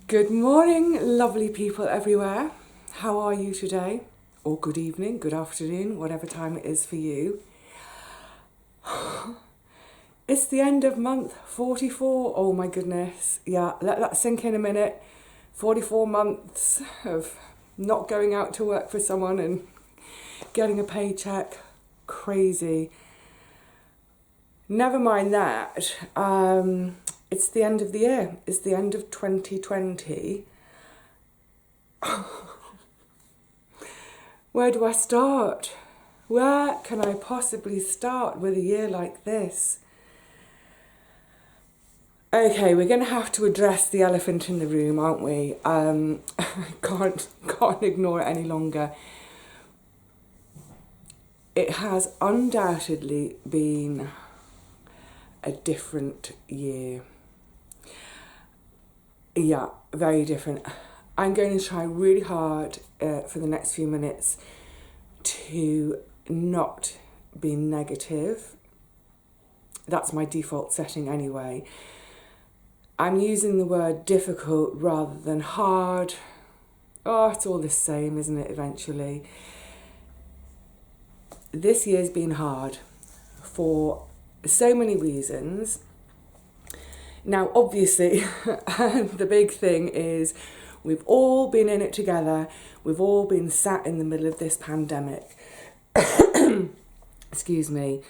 Good morning, lovely people everywhere. How are you today? Or good evening, good afternoon, whatever time it is for you. It's the end of month 44. Oh my goodness. Yeah, let that sink in a minute. 44 months of not going out to work for someone and getting a paycheck. Crazy. Never mind that. It's the end of the year. It's the end of 2020. Where do I start? Where can I possibly start with a year like this? Okay, we're going to have to address the elephant in the room, aren't we? Can't ignore it any longer. It has undoubtedly been a different year. Yeah, very different. I'm going to try really hard for the next few minutes to not be negative. That's my default setting anyway. I'm using the word difficult rather than hard. Oh, it's all the same, isn't it, eventually? This year's been hard for so many reasons. Now, obviously, the big thing is we've all been in it together. We've all been sat in the middle of this pandemic. Excuse me.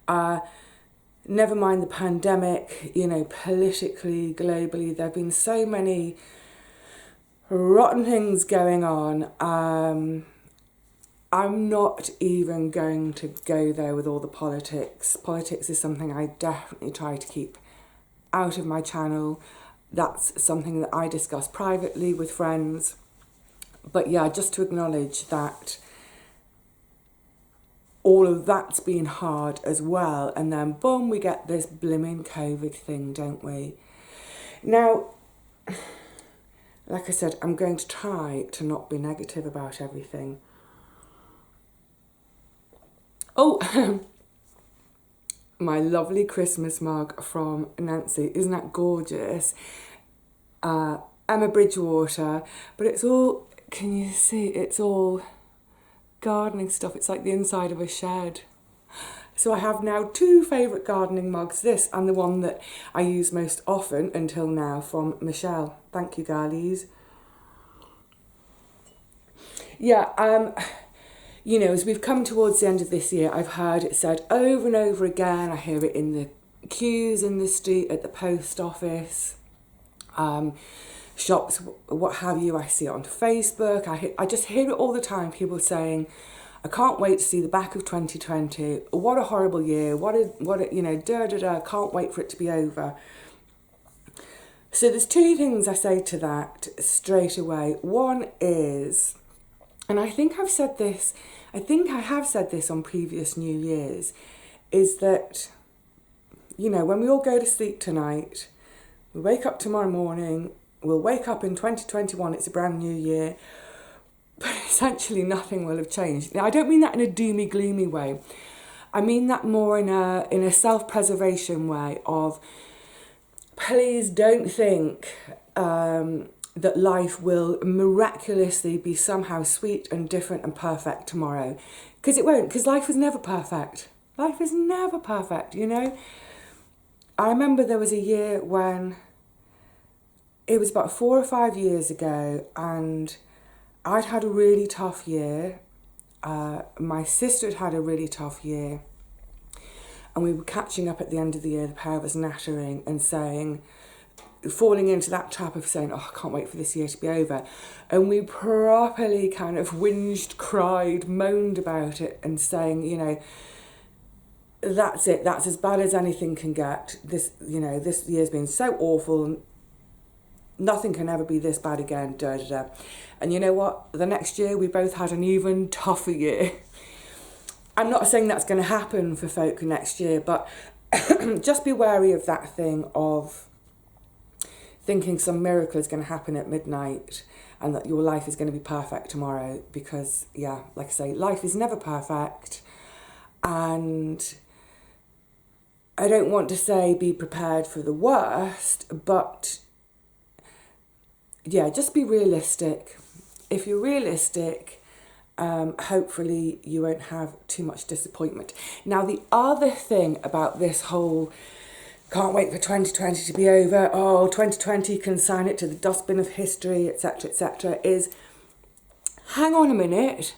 Never mind the pandemic, politically, globally, there have been so many rotten things going on. I'm not even going to go there with all the politics. Politics is something I definitely try to keep out of my channel. That's something that I discuss privately with friends. But yeah, just to acknowledge that all of that's been hard as well. And then boom, we get this blimmin' COVID thing, don't we? Now, like I said, I'm going to try to not be negative about everything. Oh, my lovely Christmas mug from Nancy. Isn't that gorgeous? Emma Bridgewater, but it's all, can you see, it's all gardening stuff. It's like the inside of a shed. So I have now two favourite gardening mugs, this and the one that I use most often until now from Michelle. Thank you, girlies. Yeah, as we've come towards the end of this year, I've heard it said over and over again. I hear it in the queues in the street, at the post office, shops, what have you. I see it on Facebook. I just hear it all the time. People saying, "I can't wait to see the back of 2020. What a horrible year. Can't wait for it to be over." So there's two things I say to that straight away. One is, and I think I have said this on previous New Year's, is that, when we all go to sleep tonight, we wake up tomorrow morning, we'll wake up in 2021, it's a brand new year, but essentially nothing will have changed. Now, I don't mean that in a doomy, gloomy way. I mean that more in a self-preservation way of, please don't think that life will miraculously be somehow sweet and different and perfect tomorrow. Because it won't, because life is never perfect. Life is never perfect, I remember there was a year when, it was about 4 or 5 years ago, and I'd had a really tough year. My sister had had a really tough year. And we were catching up at the end of the year, the pair of us nattering and falling into that trap of saying, "Oh, I can't wait for this year to be over." And we properly kind of whinged, cried, moaned about it and saying, that's it, that's as bad as anything can get. This year's been so awful, nothing can ever be this bad again, da da da. And you know what? The next year we both had an even tougher year. I'm not saying that's going to happen for folk next year, but just be wary of that thing of thinking some miracle is going to happen at midnight and that your life is going to be perfect tomorrow, because, yeah, like I say, life is never perfect. And I don't want to say be prepared for the worst, but yeah, just be realistic. If you're realistic, hopefully you won't have too much disappointment. Now, the other thing about this whole can't wait for 2020 to be over, oh, 2020 can sign it to the dustbin of history, etc., is hang on a minute.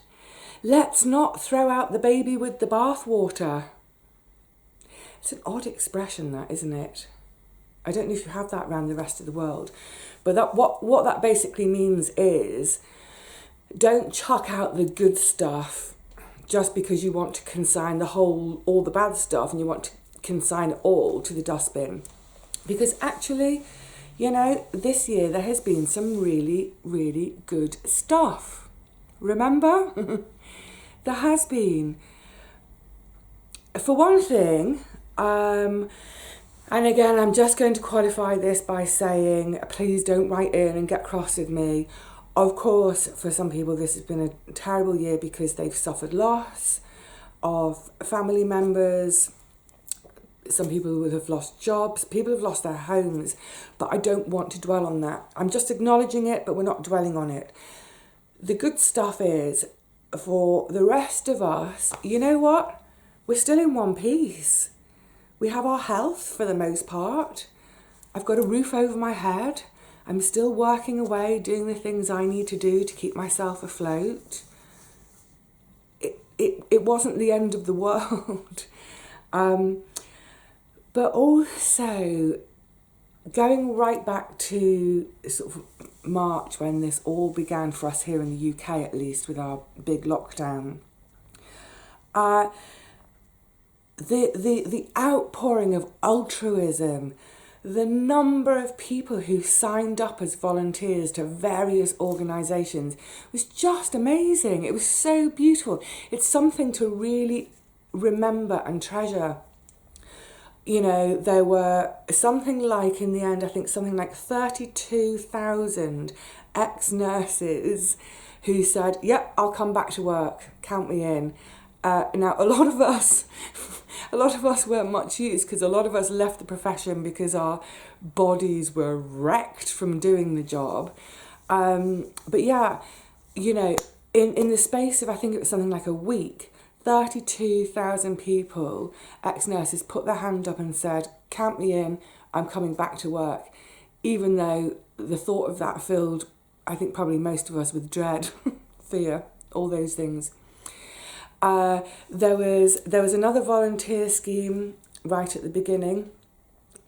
Let's not throw out the baby with the bathwater. It's an odd expression, that, isn't it? I don't know if you have that around the rest of the world, but what that basically means is don't chuck out the good stuff just because you want to consign all the bad stuff, and you want to consign it all to the dustbin. Because actually, you know, this year there has been some really, really good stuff. Remember? There has been. For one thing, and again, I'm just going to qualify this by saying, please don't write in and get cross with me. Of course, for some people, this has been a terrible year because they've suffered loss of family members. Some people will have lost jobs. People have lost their homes. But I don't want to dwell on that. I'm just acknowledging it, but we're not dwelling on it. The good stuff is, for the rest of us, you know what? We're still in one piece. We have our health for the most part. I've got a roof over my head. I'm still working away, doing the things I need to do to keep myself afloat. It wasn't the end of the world. But also, going right back to sort of March, when this all began for us here in the UK, at least, with our big lockdown, the outpouring of altruism, the number of people who signed up as volunteers to various organisations was just amazing. It was so beautiful. It's something to really remember and treasure. You know, there were something like, in the end, I think something like 32,000 ex-nurses who said, yep, I'll come back to work, count me in. Now, a lot of us weren't much use, because a lot of us left the profession because our bodies were wrecked from doing the job. But yeah, you know, in the space of, I think it was something like a week, 32,000 people, ex-nurses, put their hand up and said, count me in, I'm coming back to work. Even though the thought of that filled, I think, probably most of us with dread, fear, all those things. There was another volunteer scheme right at the beginning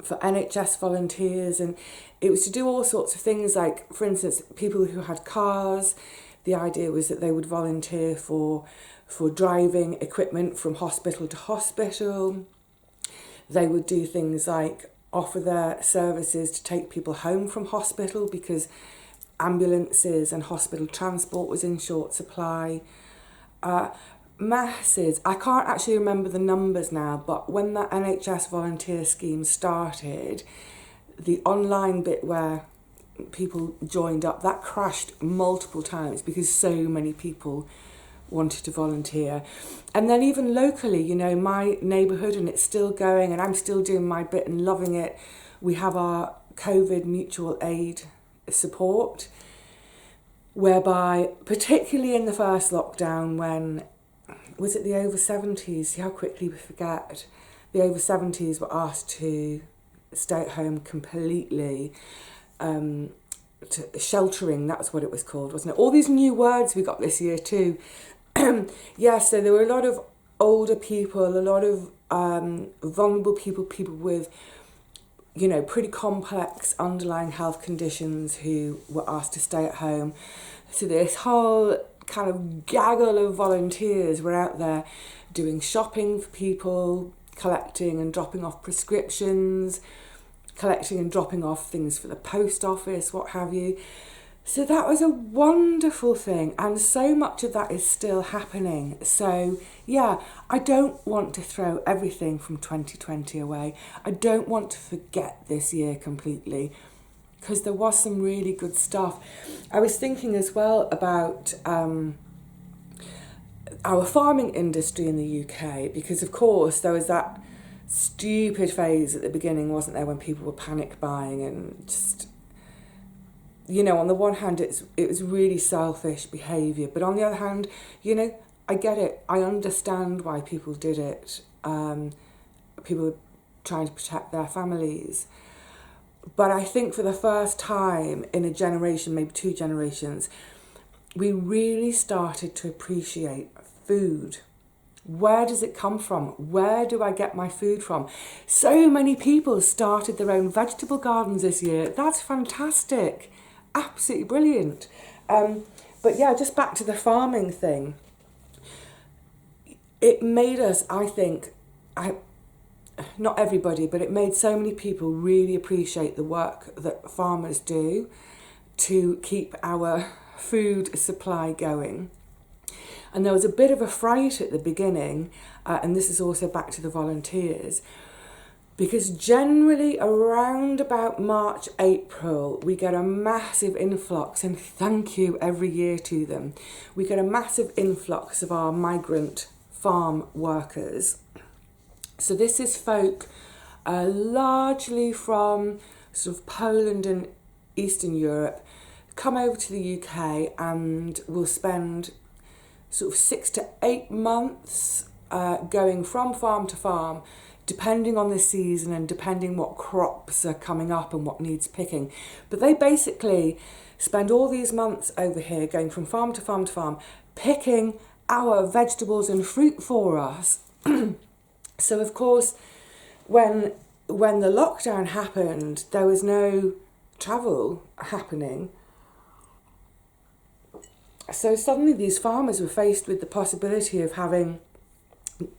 for NHS volunteers, and it was to do all sorts of things, like, for instance, people who had cars. The idea was that they would volunteer for driving equipment from hospital to hospital. They would do things like offer their services to take people home from hospital, because ambulances and hospital transport was in short supply. Masses. I can't actually remember the numbers now, but when that NHS volunteer scheme started, the online bit where people joined up, that crashed multiple times because so many people wanted to volunteer. And then even locally, you know, my neighbourhood, and it's still going, and I'm still doing my bit and loving it, we have our COVID mutual aid support, whereby, particularly in the first lockdown, when, was it the over 70s? See how quickly we forget. The over 70s were asked to stay at home completely. To sheltering, that's what it was called, wasn't it? All these new words we got this year too. Yeah, so there were a lot of older people, a lot of vulnerable people, people with, you know, pretty complex underlying health conditions who were asked to stay at home. So this whole kind of gaggle of volunteers were out there doing shopping for people, collecting and dropping off prescriptions, collecting and dropping off things for the post office, what have you. So that was a wonderful thing, and so much of that is still happening. So yeah, I don't want to throw everything from 2020 away. I don't want to forget this year completely, because there was some really good stuff. I was thinking as well about our farming industry in the UK, because of course there was that stupid phase at the beginning, wasn't there, when people were panic buying and just you know, on the one hand, it was really selfish behaviour, but on the other hand, you know, I get it. I understand why people did it. People were trying to protect their families. But I think for the first time in a generation, maybe 2 generations, we really started to appreciate food. Where does it come from? Where do I get my food from? So many people started their own vegetable gardens this year. That's fantastic. Absolutely brilliant. But yeah, just back to the farming thing. It made us, I think, not everybody, but it made so many people really appreciate the work that farmers do to keep our food supply going. And there was a bit of a fright at the beginning, and this is also back to the volunteers, because generally around about March, April, we get a massive influx, and thank you every year to them. We get a massive influx of our migrant farm workers. So this is folk largely from sort of Poland and Eastern Europe, come over to the UK and will spend sort of 6 to 8 months going from farm to farm, depending on the season and depending what crops are coming up and what needs picking. But they basically spend all these months over here going from farm to farm to farm, picking our vegetables and fruit for us. So of course, when the lockdown happened, there was no travel happening. So suddenly these farmers were faced with the possibility of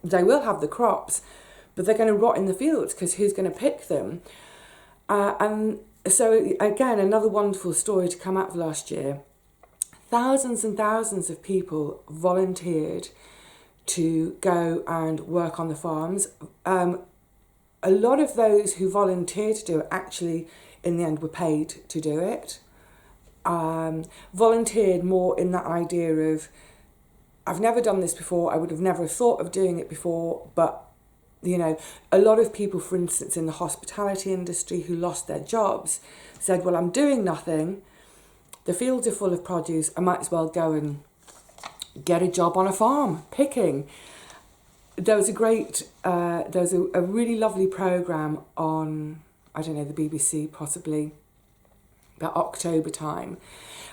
they will have the crops, but they're going to rot in the fields because who's going to pick them? And so again, another wonderful story to come out of last year. Thousands and thousands of people volunteered to go and work on the farms. A lot of those who volunteered to do it actually, in the end, were paid to do it. Volunteered more in that idea of, I've never done this before, I would have never thought of doing it before, but, you know, a lot of people, for instance, in the hospitality industry who lost their jobs said, well, I'm doing nothing, the fields are full of produce, I might as well go and get a job on a farm, picking. There was a really lovely programme on, I don't know, the BBC possibly, about October time,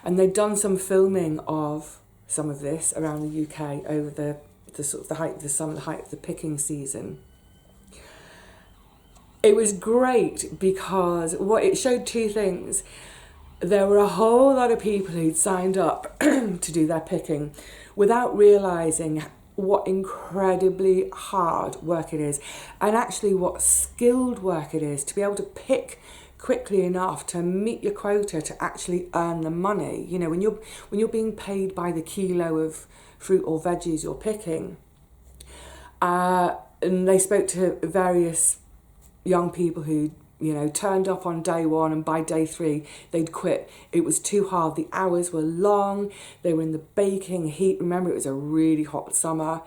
and they'd done some filming of some of this around the UK over the sort of the height of the summer, the height of the picking season. It was great because it showed 2 things. There were a whole lot of people who'd signed up to do their picking without realising what incredibly hard work it is, and actually what skilled work it is to be able to pick quickly enough to meet your quota to actually earn the money. You know, when you're being paid by the kilo of fruit or veggies you're picking. And they spoke to various young people who, you know, turned up on day 1 and by day 3 they'd quit. It was too hard. The hours were long. They were in the baking heat. Remember, it was a really hot summer.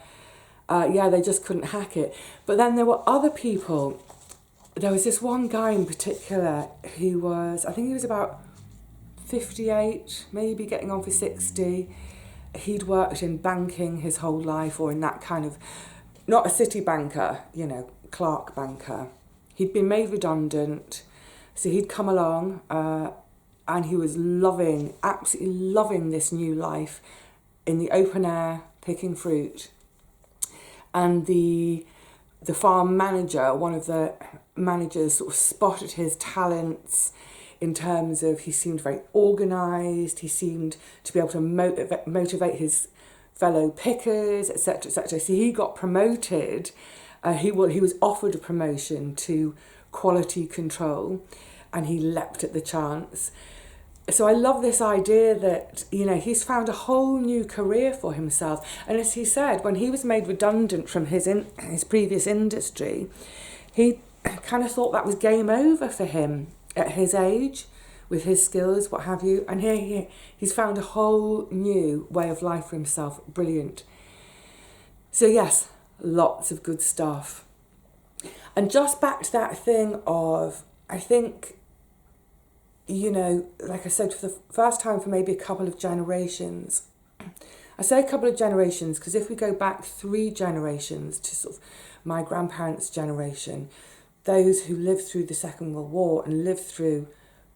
They just couldn't hack it. But then there were other people. There was this one guy in particular who was, I think he was about 58, maybe getting on for 60. He'd worked in banking his whole life, or in that kind of, not a city banker, you know, clerk banker. He'd been made redundant, so he'd come along and he was absolutely loving this new life in the open air, picking fruit. And the farm manager, one of the managers, sort of spotted his talents in terms of he seemed very organised, he seemed to be able to motivate his fellow pickers, etc., etc. So he got promoted. He was offered a promotion to quality control, and he leapt at the chance. So I love this idea that, you know, he's found a whole new career for himself. And as he said, when he was made redundant from his previous industry, he kind of thought that was game over for him at his age, with his skills, what have you. And here he's found a whole new way of life for himself. Brilliant. So yes, lots of good stuff. And just back to that thing of, I think you know, like I said, for the first time for maybe a couple of generations. I say a couple of generations because if we go back 3 generations to sort of my grandparents' generation, those who lived through the Second World War and lived through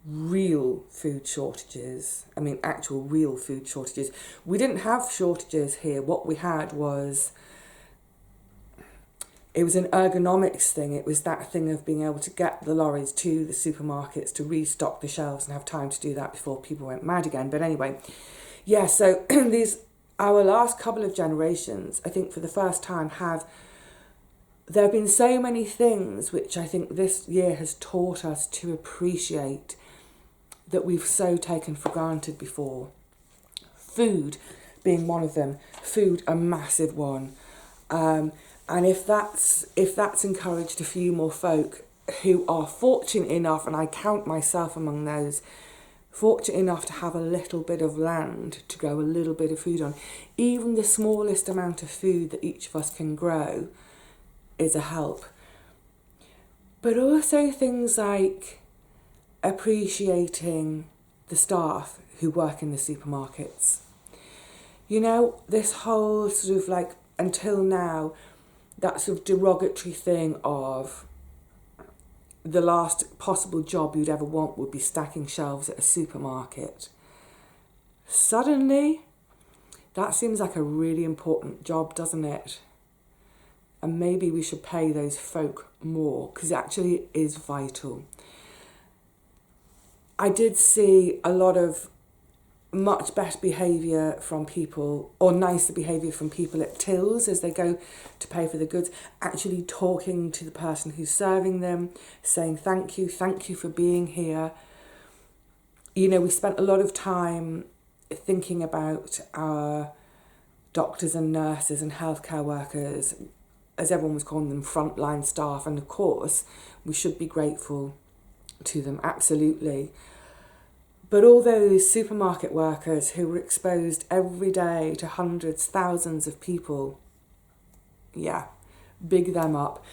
real food shortages, I mean actual real food shortages. We didn't have shortages here. What we had was, it was an ergonomics thing. It was that thing of being able to get the lorries to the supermarkets to restock the shelves and have time to do that before people went mad again. But anyway, yeah, so our last couple of generations, I think for the first time there have been so many things which I think this year has taught us to appreciate that we've so taken for granted before. Food being one of them. Food, a massive one. And if that's encouraged a few more folk who are fortunate enough, and I count myself among those, fortunate enough to have a little bit of land to grow a little bit of food on, even the smallest amount of food that each of us can grow is a help. But also things like appreciating the staff who work in the supermarkets. You know, this whole sort of like, until now, that sort of derogatory thing of the last possible job you'd ever want would be stacking shelves at a supermarket. Suddenly, that seems like a really important job, doesn't it? And maybe we should pay those folk more, because actually it is vital. I did see a lot of much better behaviour from people, or nicer behaviour from people at tills as they go to pay for the goods, actually talking to the person who's serving them, saying thank you for being here. You know, we spent a lot of time thinking about our doctors and nurses and healthcare workers, as everyone was calling them, frontline staff, and of course we should be grateful to them, absolutely. But all those supermarket workers who were exposed every day to hundreds, thousands of people, yeah, big them up.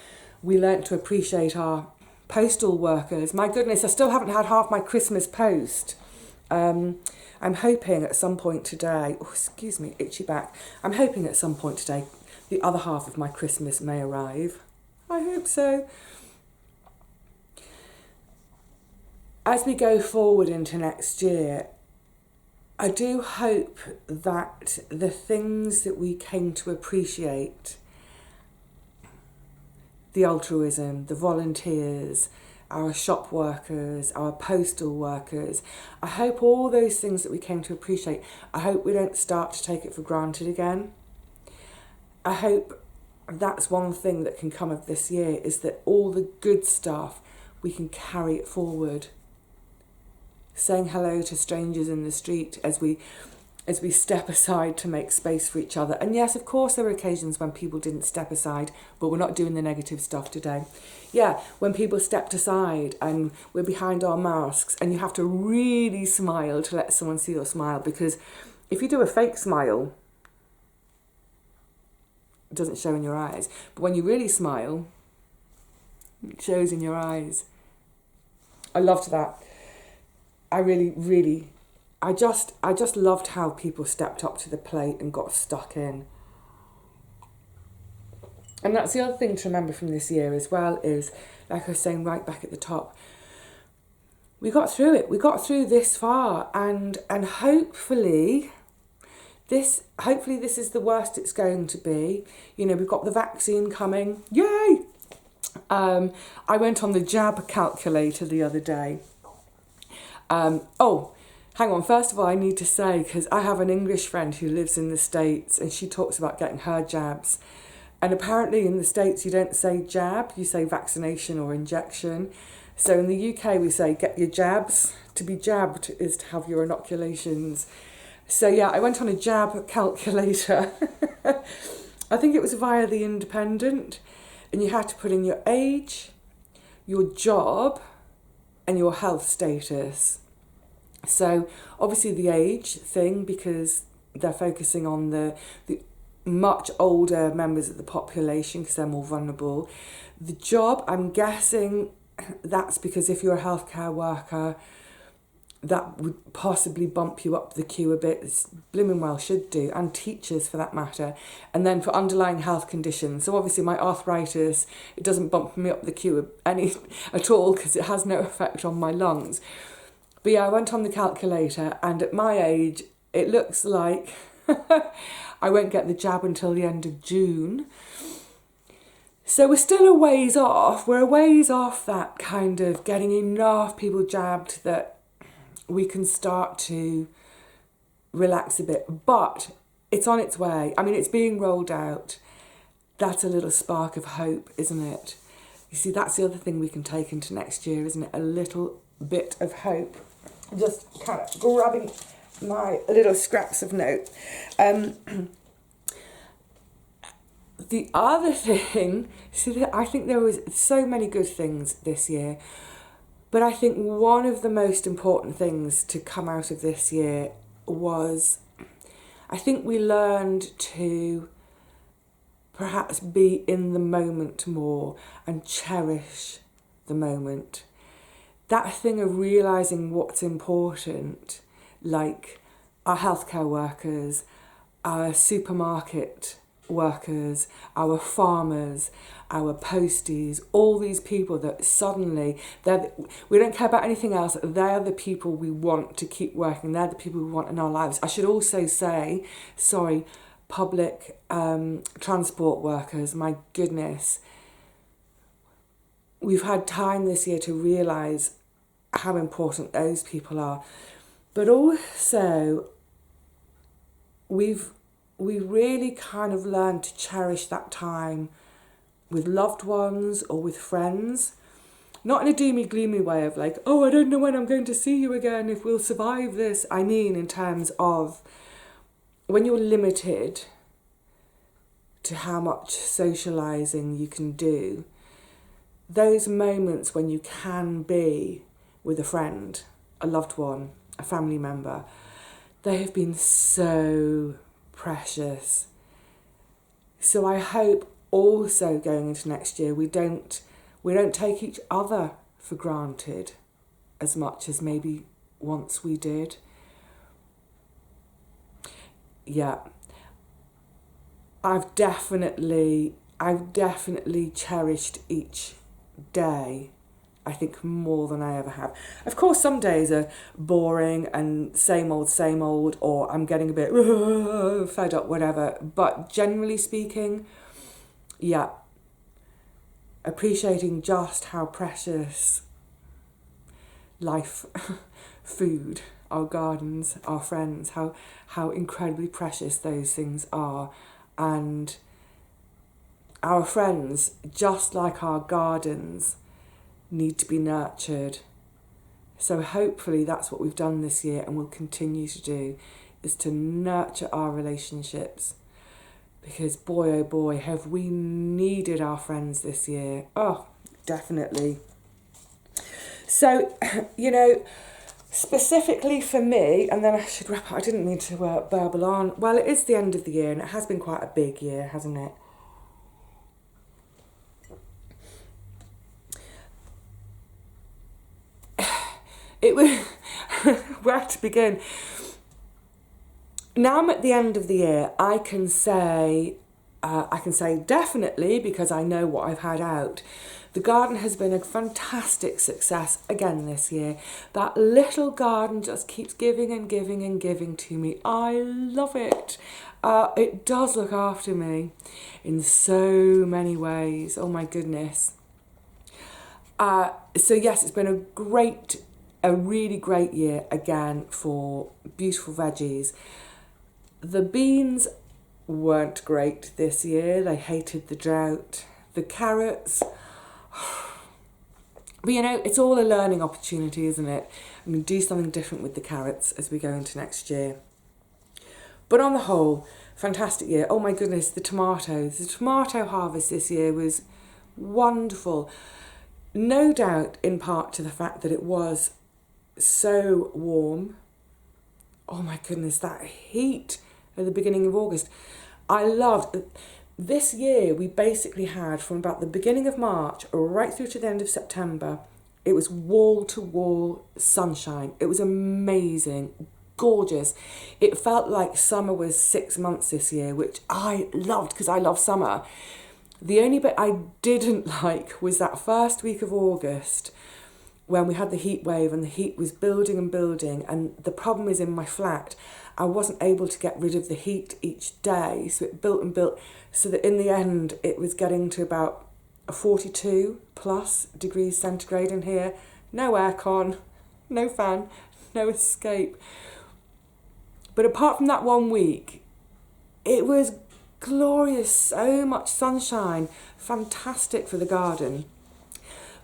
We learnt to appreciate our postal workers. My goodness, I still haven't had half my Christmas post. I'm hoping at some point today, oh, excuse me, itchy back. I'm hoping at some point today the other half of my Christmas may arrive. I hope so. As we go forward into next year, I do hope that the things that we came to appreciate, the altruism, the volunteers, our shop workers, our postal workers, I hope all those things that we came to appreciate, I hope we don't start to take it for granted again. I hope that's one thing that can come of this year, is that all the good stuff, we can carry it forward. Saying hello to strangers in the street as we step aside to make space for each other. And yes, of course, there were occasions when people didn't step aside, but we're not doing the negative stuff today. Yeah, when people stepped aside and we're behind our masks and you have to really smile to let someone see your smile, because if you do a fake smile, it doesn't show in your eyes. But when you really smile, it shows in your eyes. I loved that. I just loved how people stepped up to the plate and got stuck in. And that's the other thing to remember from this year as well, is, like I was saying right back at the top, we got through it. We got through this far, and hopefully this is the worst it's going to be. You know, we've got the vaccine coming. Yay! I went on the jab calculator the other day. Oh, hang on. First of all, I need to say, because I have an English friend who lives in the States and she talks about getting her jabs. And apparently in the States, you don't say jab, you say vaccination or injection. So in the UK, we say get your jabs. To be jabbed is to have your inoculations. So yeah, I went on a jab calculator. I think it was via The Independent. And you had to put in your age, your job, and your health status. So obviously the age thing, because they're focusing on the much older members of the population because they're more vulnerable. The job, I'm guessing that's because if you're a healthcare worker, that would possibly bump you up the queue a bit. It's blooming well should do, and teachers for that matter. And then for underlying health conditions, so obviously my arthritis, it doesn't bump me up the queue any at all because it has no effect on my lungs. But yeah, I went on the calculator, and at my age, it looks like I won't get the jab until the end of June. So we're still a ways off. We're a ways off that kind of getting enough people jabbed that we can start to relax a bit. But it's on its way. I mean, it's being rolled out. That's a little spark of hope, isn't it? You see, that's the other thing we can take into next year, isn't it? A little bit of hope. Just kind of grabbing my little scraps of note. The other thing, see, I think there was so many good things this year, but I think one of the most important things to come out of this year was, I think we learned to perhaps be in the moment more and cherish the moment. That thing of realising what's important, like our healthcare workers, our supermarket workers, our farmers, our posties, all these people that suddenly, we don't care about anything else, they're the people we want to keep working, they're the people we want in our lives. I should also say, public transport workers, my goodness, we've had time this year to realise how important those people are. But also, we've really kind of learned to cherish that time with loved ones or with friends. Not in a doomy, gloomy way of like, oh, I don't know when I'm going to see you again, if we'll survive this. I mean in terms of when you're limited to how much socialising you can do, those moments when you can be with a friend, a loved one, a family member, they have been so precious. So I hope also going into next year we don't take each other for granted as much as maybe once we did. Yeah, I've definitely cherished each day, I think, more than I ever have. Of course, some days are boring and same old, or I'm getting a bit fed up, whatever. But generally speaking, yeah, appreciating just how precious life, food, our gardens, our friends, how incredibly precious those things are. And our friends, just like our gardens, need to be nurtured. So hopefully that's what we've done this year and will continue to do, is to nurture our relationships. Because boy, oh boy, have we needed our friends this year. Oh, definitely. So, specifically for me, and then I should wrap up, I didn't mean to burble on. Well, it is the end of the year and it has been quite a big year, hasn't it? It was where to begin. Now I'm at the end of the year, I can say definitely, because I know what I've had out, the garden has been a fantastic success again this year. That little garden just keeps giving and giving and giving to me. I love it. It does look after me in so many ways. Oh my goodness. So yes, it's been a really great year again for beautiful veggies. The beans weren't great this year. They hated the drought. The carrots, but it's all a learning opportunity, isn't it? I'm going to do something different with the carrots as we go into next year. But on the whole, fantastic year. Oh my goodness, the tomatoes. The tomato harvest this year was wonderful. No doubt in part to the fact that it was so warm. Oh my goodness, that heat at the beginning of August. I loved this year. We basically had, from about the beginning of March right through to the end of September, It was wall-to-wall sunshine. It was amazing, gorgeous. It felt like summer was 6 months this year, which I loved because I love summer. The only bit I didn't like was that first week of August when we had the heat wave and the heat was building and building. And the problem is in my flat, I wasn't able to get rid of the heat each day. So it built and built so that in the end, it was getting to about 42 plus degrees centigrade in here. No aircon, no fan, no escape. But apart from that 1 week, it was glorious, so much sunshine, fantastic for the garden.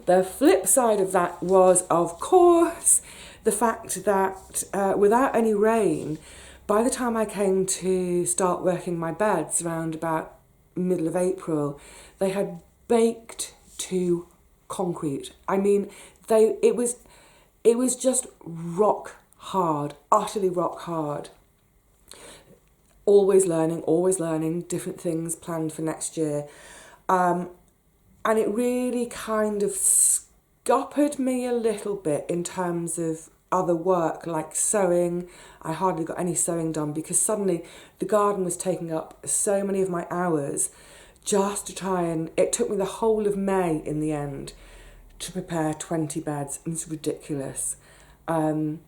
The flip side of that was, of course, the fact that without any rain, by the time I came to start working my beds around about middle of April, they had baked to concrete. I mean, it was just rock hard, utterly rock hard. Always learning, different things planned for next year. And it really kind of scuppered me a little bit in terms of other work, like sewing. I hardly got any sewing done because suddenly the garden was taking up so many of my hours just to try and... It took me the whole of May in the end to prepare 20 beds. It's ridiculous. And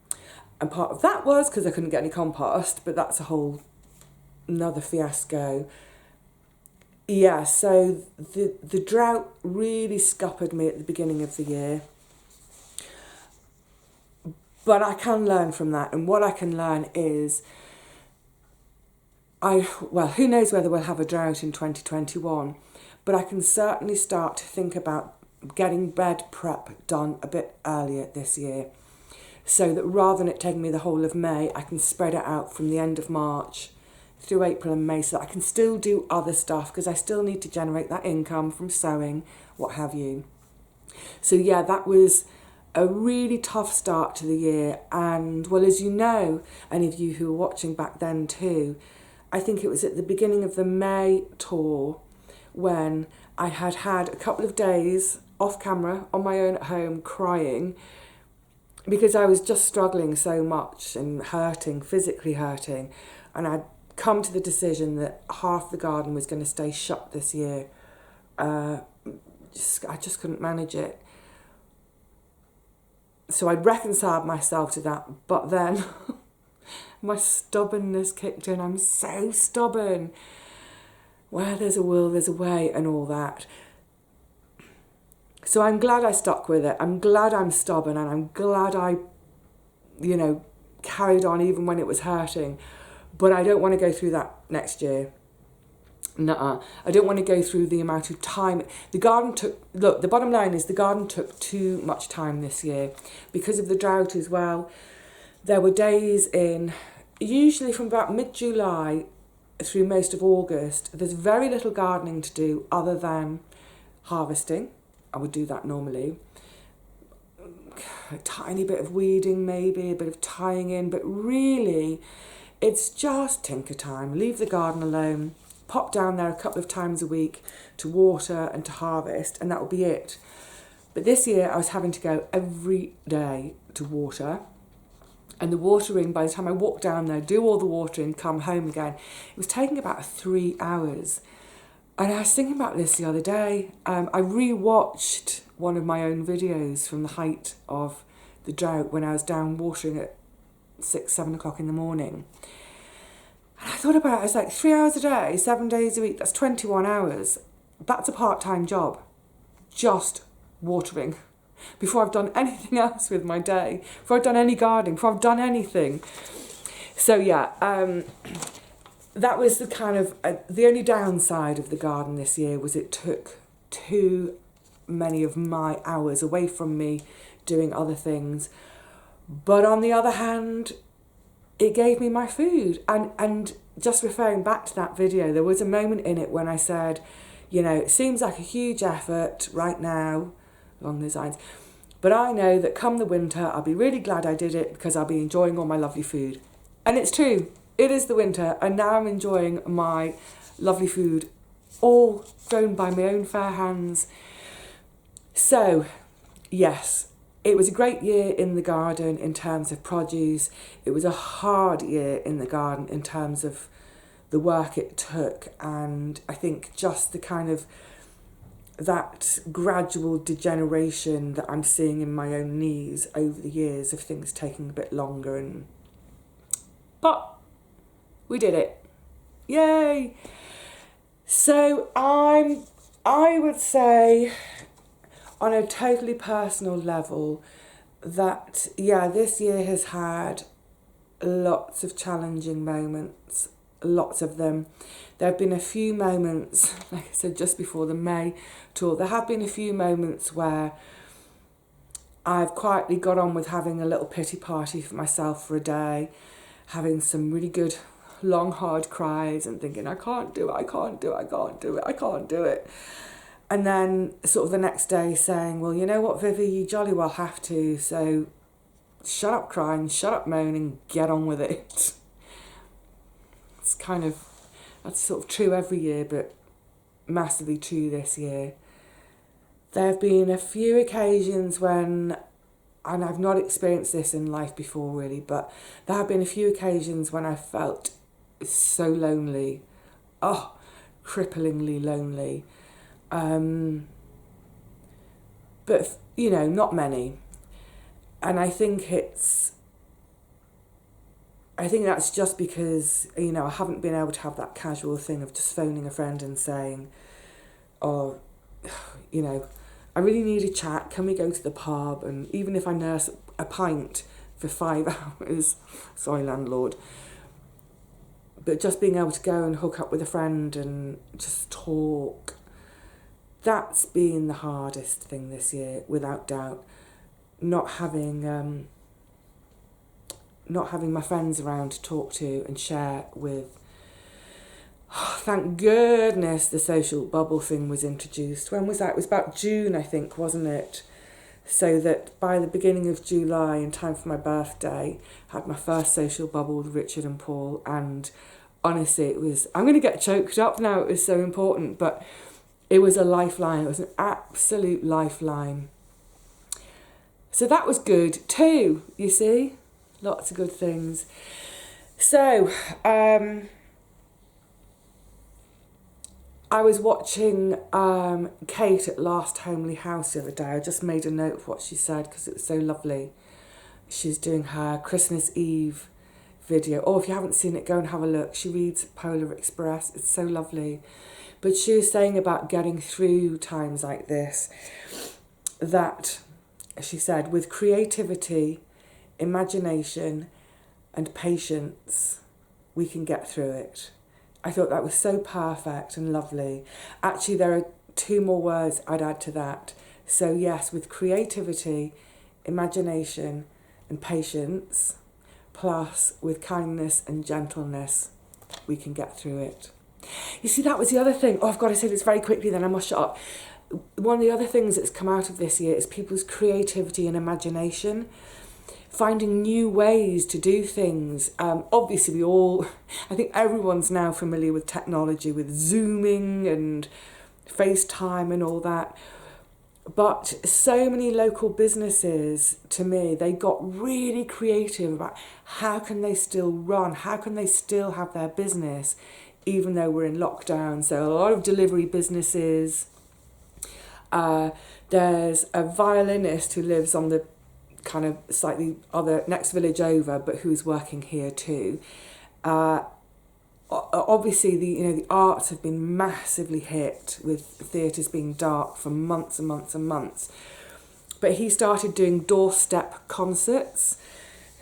part of that was because I couldn't get any compost, but that's a whole... another fiasco. Yeah, so the drought really scuppered me at the beginning of the year. But I can learn from that, and what I can learn is who knows whether we'll have a drought in 2021, but I can certainly start to think about getting bed prep done a bit earlier this year, so that rather than it taking me the whole of May, I can spread it out from the end of March through April and May, so that I can still do other stuff because I still need to generate that income from sewing, what have you. So yeah, that was a really tough start to the year. And well, as you know, any of you who were watching back then too, I think it was at the beginning of the May tour when I had a couple of days off camera on my own at home crying because I was just struggling so much and hurting, physically hurting. And I'd come to the decision that half the garden was going to stay shut this year. I just couldn't manage it. So I'd reconciled myself to that, but then my stubbornness kicked in. I'm so stubborn. Where there's a will, there's a way, and all that. So I'm glad I stuck with it. I'm glad I'm stubborn, and I'm glad I, carried on even when it was hurting. But I don't want to go through that next year. Nuh-uh. I don't want to go through the amount of time. The bottom line is the garden took too much time this year because of the drought as well. There were days usually from about mid-July through most of August, there's very little gardening to do other than harvesting. I would do that normally. A tiny bit of weeding maybe, a bit of tying in, but really it's just tinker time. Leave the garden alone. Pop down there a couple of times a week to water and to harvest, and that will be it. But this year I was having to go every day to water. And the watering, by the time I walked down there, do all the watering, come home again, it was taking about 3 hours. And I was thinking about this the other day. I re-watched one of my own videos from the height of the drought when I was down watering at 6, 7 o'clock in the morning. And I thought about it, I was like, 3 hours a day, 7 days a week, that's 21 hours. That's a part-time job, just watering, before I've done anything else with my day, before I've done any gardening, before I've done anything. So yeah, that was the kind of, the only downside of the garden this year was it took too many of my hours away from me doing other things. But on the other hand, it gave me my food. And just referring back to that video, there was a moment in it when I said, it seems like a huge effort right now, along those lines, but I know that come the winter, I'll be really glad I did it because I'll be enjoying all my lovely food. And it's true, it is the winter, and now I'm enjoying my lovely food, all grown by my own fair hands. So, yes, It was a great year in the garden in terms of produce. It was a hard year in the garden in terms of the work it took, and I think just the kind of that gradual degeneration that I'm seeing in my own knees over the years of things taking a bit longer, but we did it. Yay! So I would say on a totally personal level that, yeah, this year has had lots of challenging moments, lots of them. There have been a few moments, like I said, just before the May tour, there have been a few moments where I've quietly got on with having a little pity party for myself for a day, having some really good long hard cries and thinking, I can't do it, I can't do it, I can't do it, I can't do it. And then sort of the next day saying, well, you know what, Vivi, you jolly well have to, so shut up crying, shut up moaning, get on with it. It's kind of, that's sort of true every year, but massively true this year. There have been a few occasions when, and I've not experienced this in life before really, but there have been a few occasions when I felt so lonely, cripplingly lonely. But, you know, not many. And I think that's just because, you know, I haven't been able to have that casual thing of just phoning a friend and saying, oh, you know, I really need a chat, can we go to the pub? And even if I nurse a pint for 5 hours, sorry landlord, but just being able to go and hook up with a friend and just talk, that's been the hardest thing this year, without doubt. Not having my friends around to talk to and share with. Thank goodness the social bubble thing was introduced. When was that? It was about June, I think, wasn't it? So that by the beginning of July, in time for my birthday, I had my first social bubble with Richard and Paul, and honestly, it was, I'm going to get choked up now, it was so important, but it was a lifeline. It was an absolute lifeline. So that was good too, you see? Lots of good things. So, I was watching Kate at Last Homely House the other day. I just made a note of what she said because it was so lovely. She's doing her Christmas Eve video. Oh, if you haven't seen it, go and have a look. She reads Polar Express. It's so lovely. But she was saying about getting through times like this, that, she said, with creativity, imagination and patience, we can get through it. I thought that was so perfect and lovely. Actually, there are 2 more words I'd add to that. So yes, with creativity, imagination and patience, plus with kindness and gentleness, we can get through it. You see, that was the other thing. Oh, I've got to say this very quickly, then I must shut up. One of the other things that's come out of this year is people's creativity and imagination, finding new ways to do things. Obviously, I think everyone's now familiar with technology, with Zooming and FaceTime and all that. But so many local businesses, to me, they got really creative about how can they still run, how can they still have their business, even though we're in lockdown. So a lot of delivery businesses. There's a violinist who lives on the kind of slightly other next village over, but who's working here too. Obviously, the arts have been massively hit with theatres being dark for months and months and months. But he started doing doorstep concerts.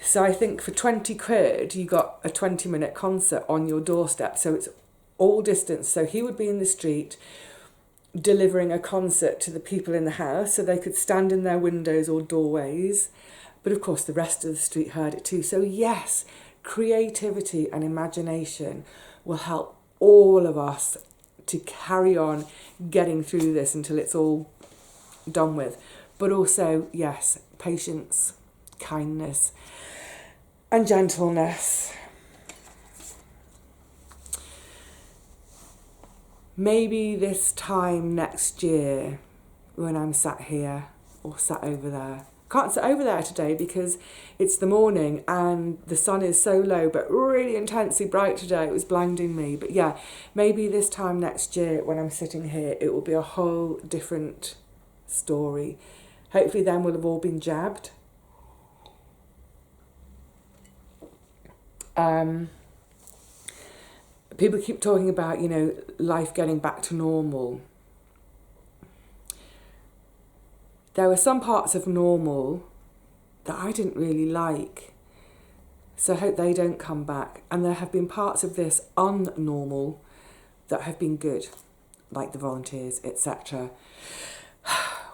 So I think for 20 quid, you got a 20-minute concert on your doorstep. So it's all distance. So he would be in the street delivering a concert to the people in the house so they could stand in their windows or doorways. But of course, the rest of the street heard it too. So yes, creativity and imagination will help all of us to carry on getting through this until it's all done with. But also, yes, patience, kindness, and gentleness. Maybe this time next year, when I'm sat here or sat over there, Can't sit over there today because it's the morning and the sun is so low, but really intensely bright today. It was blinding me. But yeah, maybe this time next year when I'm sitting here, it will be a whole different story. Hopefully then we'll have all been jabbed. People keep talking about, you know, life getting back to normal. There were some parts of normal that I didn't really like, so I hope they don't come back. And there have been parts of this unnormal that have been good, like the volunteers, etc.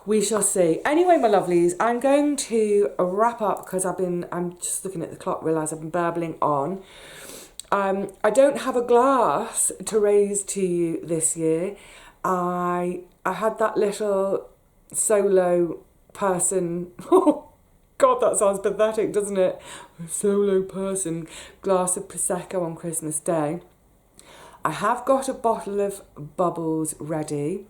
We shall see. Anyway, my lovelies, I'm going to wrap up because I'm just looking at the clock, realise I've been babbling on. I don't have a glass to raise to you this year. I had that little solo person, oh God, that sounds pathetic, doesn't it? A solo person glass of Prosecco on Christmas Day. I have got a bottle of bubbles ready.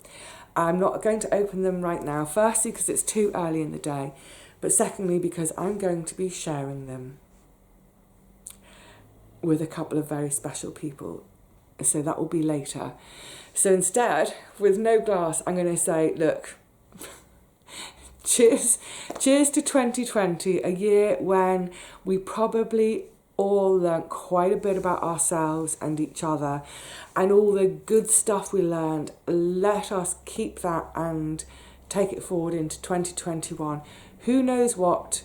I'm not going to open them right now, firstly because it's too early in the day, but secondly because I'm going to be sharing them with a couple of very special people, so that will be later. So instead, with no glass, I'm going to say, look, cheers to 2020, a year when we probably all learnt quite a bit about ourselves and each other, and all the good stuff we learned. Let us keep that and take it forward into 2021. Who knows what,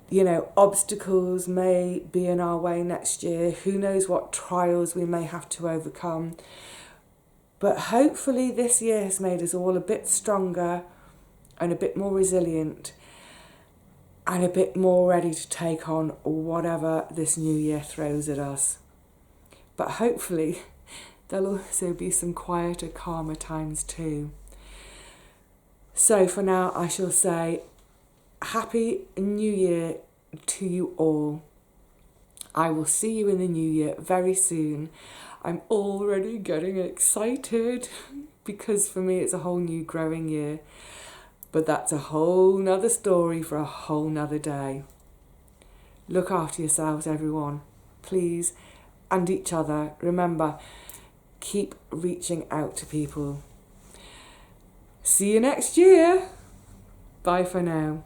you know, obstacles may be in our way next year. Who knows what trials we may have to overcome. But hopefully this year has made us all a bit stronger and a bit more resilient and a bit more ready to take on whatever this new year throws at us. But hopefully there'll also be some quieter, calmer times too. So for now, I shall say Happy New Year to you all. I will see you in the new year very soon. I'm already getting excited because for me it's a whole new growing year. But that's a whole nother story for a whole nother day. Look after yourselves, everyone, please, and each other. Remember, keep reaching out to people. See you next year. Bye for now.